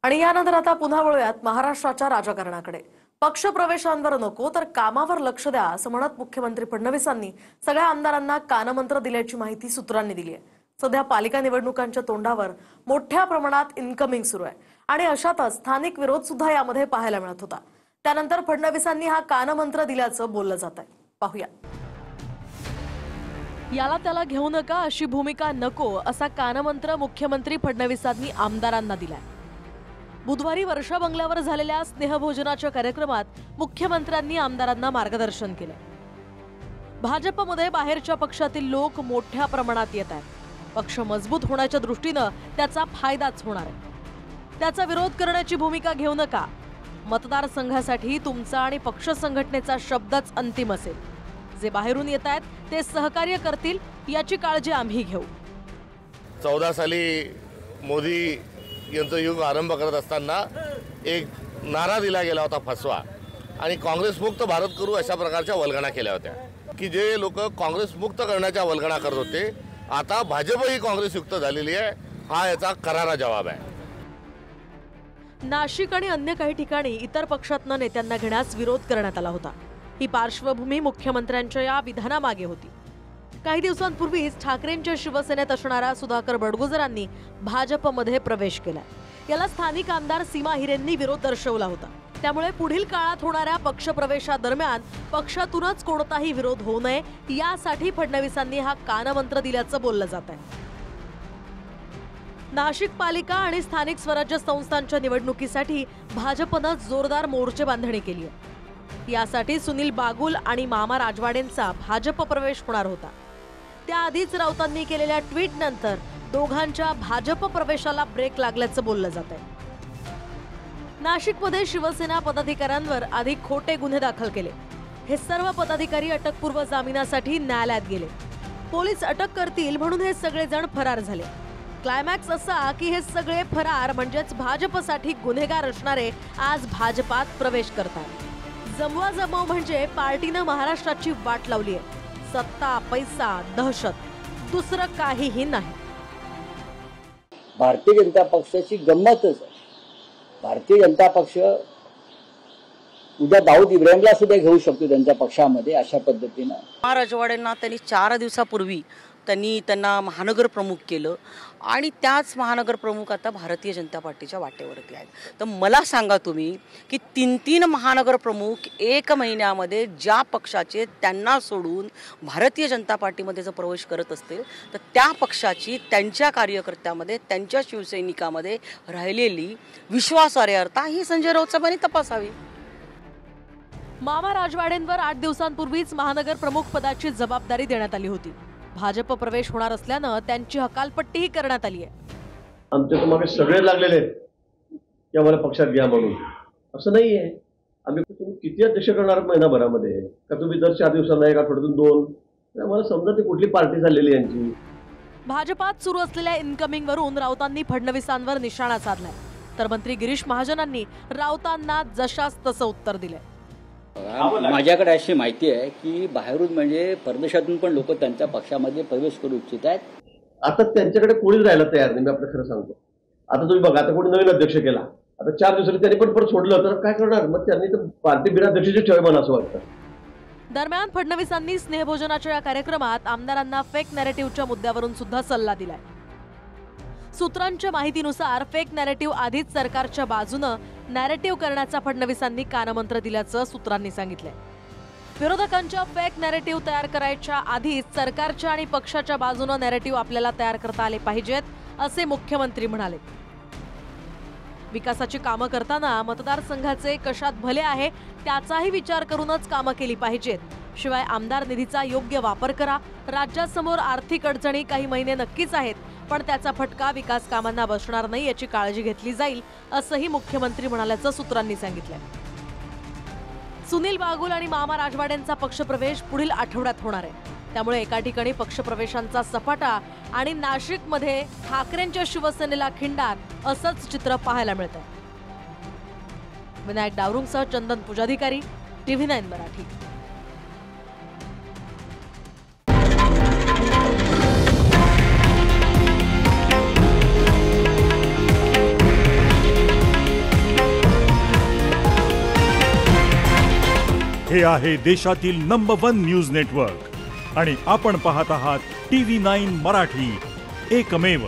आणि यानंतर आता पुन्हा वळूयात महाराष्ट्राच्या राजकारणाकडे। पक्ष प्रवेशांवर नको तर कामावर लक्ष द्या असं म्हणत मुख्यमंत्री फडणवीसांनी सगळ्या आमदारांना कानमंत्र दिल्याची माहिती सूत्रांनी दिली आहे। सध्या पालिका निवडणुकांच्या तोंडावर मोठ्या प्रमाणात इन्कमिंग सुरू आहे आणि अशातच स्थानिक विरोध सुद्धा यामध्ये पाहायला मिळत होता। त्यानंतर फडणवीसांनी हा कानमंत्र दिल्याचं बोललं जात आहे। पाहूया। याला त्याला घेऊ नका अशी भूमिका नको असा कानमंत्र मुख्यमंत्री फडणवीसांनी आमदारांना दिलाय। बुधवारी वर्षा बंगल्यावर झालेल्या स्नेहभोजनाच्या कार्यक्रमात मुख्यमंत्र्यांनी आमदारांना मार्गदर्शन केलं। भाजपमध्ये बाहेरच्या पक्षातील लोक मोठ्या प्रमाणात येत आहेत। पक्ष मजबूत होण्याच्या दृष्टीने त्याचा फायदाच होणार आहे। त्याचा विरोध करण्याची भूमिका घेऊ नका। मतदारसंघासाठी तुमचा आणि पक्ष संघटनेचा शब्दच अंतिम असेल। जे बाहेरून येत आहेत ते सहकार्य करतील याची काळजी आम्ही घेऊ। 14 साली मोदी यांचा युग आरंभ करत असताना एक नारा दिला गेला होता फसवा आणि काँग्रेस मुक्त भारत करू अशा प्रकारच्या वल्गणा केल्या होत्या की जे लोक काँग्रेस मुक्त करण्याच्या वल्गणा करत होते आता भाजप ही काँग्रेस युक्त झालेली आहे। हा याचा करारा जवाब आहे। नाशिक आणि अन्य काही ठिकाणी इतर पक्षातनं नेत्यांना घेण्यास विरोध करण्यात आला होता। ही पार्श्वभूमी मुख्यमंत्र्यांच्या या विधानामागे होती। काही दिवसांपूर्वीच ठाकरेंच्या शिवसेनेत असणाऱ्या सुधाकर बडगुजरांनी भाजपमध्ये प्रवेश केला। याला स्थानिक आमदार सीमा हिरेंनी विरोध दर्शवला होता। त्यामुळे पुढील काळात होणाऱ्या पक्षप्रवेशादरम्यान पक्षातूनच कोणताही विरोध होऊ नये यासाठी फडणवीसांनी हा कानमंत्र दिल्याचं बोललं जात आहे। नाशिक पालिका आणि स्थानिक स्वराज्य संस्थांच्या निवडणुकीसाठी भाजपनं जोरदार मोर्चे बांधणी केली आहे। यासाठी सुनील बागुल आणि मामा राजवाडेंचा भाजप प्रवेश होणार होता। त्याआधीच राऊतांनी केलेल्या ट्विट नंतर दोघांच्या भाजप प्रवेशाला ब्रेक लागल्याचं बोललं जात आहे। नाशिकमध्ये शिवसेना पदाधिकाऱ्यांवर आधी खोटे गुन्हे दाखल केले। हे सर्व पदाधिकारी अटकपूर्व जामिनासाठी न्यायालयात गेले। पोलीस अटक करतील म्हणून हे सगळे जण फरार झाले। क्लायमॅक्स असा की हे सगळे फरार म्हणजेच भाजपसाठी गुन्हेगार असणारे आज भाजपात प्रवेश करतात। जमवाजमव म्हणजे पार्टीनं महाराष्ट्राची वाट लावली आहे। सत्ता, पैसा, दहशत, दुसरं काहीही नाही। भारतीय जनता पक्षाची गंमतच आहे। भारतीय जनता पक्ष उद्या दाऊद इब्राहिमला सुद्धा घेऊ शकतो त्यांच्या पक्षामध्ये अशा पद्धतीनं। राजवाड्यांना त्यांनी 4 दिवसापूर्वी त्यांना महानगर प्रमुख केलं आणि त्याच महानगर प्रमुख आता भारतीय जनता पार्टीच्या वाटेवरती आहेत। तर मला सांगा तुम्ही की 3 महानगर प्रमुख 1 महिन्यामध्ये ज्या पक्षाचे त्यांना सोडून भारतीय जनता पार्टीमध्ये जर प्रवेश करत असतील तर त्या पक्षाची त्यांच्या कार्यकर्त्यामध्ये त्यांच्या शिवसैनिकामध्ये राहिलेली विश्वासार्हता ही संजय राऊत साहेबांनी तपासावी। मामा राजवाडेंवर 8 दिवसांपूर्वीच महानगर प्रमुख पदाची जबाबदारी देण्यात आली होती। भाजप प्रवेश होणार असल्यानं त्यांची हकालपट्टीही करण्यात आली आहे। आमच्या मागे सगळे लागलेले आहेत की आम्हाला पक्षात घ्या म्हणून। असं नाहीये। आम्ही तुम्ही किती अध्यक्ष करणार महिनाभरामध्ये का तुम्ही दर 4 दिवसांना 1 आठवड्यातून 2 आम्हाला समजा ती कुठली पार्टी चाललेली यांची। भाजपात सुरू असलेल्या इन्कमिंग वरून राऊतांनी फडणवीसांवर निशाणा साधलाय तर मंत्री गिरीश महाजनांनी राऊतांना जशास तसं उत्तर दिलंय। माझ्याकडे अशी माहिती आहे की बाहेरून म्हणजे परदेशातून पण लोक त्यांच्या पक्षामध्ये प्रवेश करू इच्छित आहेत। आता त्यांच्याकडे कोणीच राहायला तयार नाही। मी आपलं खरं सांगतो। आता तुम्ही बघा आता कोणी नवीन अध्यक्ष केला आता 4 दिवसांनी त्यांनी पण परत सोडलं तर काय करणार? मग त्यांनी तर पार्टी बिनअध्यक्षाची ठेवावी मला असं वाटतं। दरम्यान फडणवीसांनी स्नेहभोजनाच्या या कार्यक्रमात आमदारांना फेक नॅरेटिव्हच्या मुद्द्यावरून सुद्धा सल्ला दिलाय। सूत्रांच्या माहितीनुसार फेक नॅरेटिव्ह आधीच सरकारच्या बाजूने नॅरेटिव्ह करण्याचा फडणवीसांनी कानमंत्र दिल्याचं सूत्रांनी सांगितलंय। विरोधकांच्या फेक नॅरेटिव्ह तयार करायच्या आधीच सरकारच्या आणि पक्षाच्या बाजूने नॅरेटिव्ह आपल्याला तयार करता आले पाहिजेत असे मुख्यमंत्री म्हणाले। विकासाची कामं करताना मतदारसंघाचे कशात भले आहे त्याचाही विचार करूनच कामं केली पाहिजेत। शिवाय आमदार निधीचा योग्य वापर करा। राज्यासमोर आर्थिक अडचणी काही महिने नक्कीच आहेत पण त्याचा फटका विकास कामांना बसणार नाही याची काळजी घेतली जाईल असंही मुख्यमंत्री म्हणाल्याचं सूत्रांनी सांगितलंय। सुनील बागुल आणि मामा राजवाडेंचा पक्षप्रवेश पुढील आठवड्यात होणार आहे। त्यामुळे एका ठिकाणी पक्षप्रवेशांचा सपाटा आणि नाशिकमध्ये ठाकरेंच्या शिवसेनेला खिंडार असंच चित्र पाहायला मिळतंय। विनायक डावरुंगसह चंदन पुजाधिकारी, TV9 मराठी। हे आहे देशातील नंबर 1 न्यूज नेटवर्क आणि आपण पाहत आहात TV9 मराठी, एकमेव.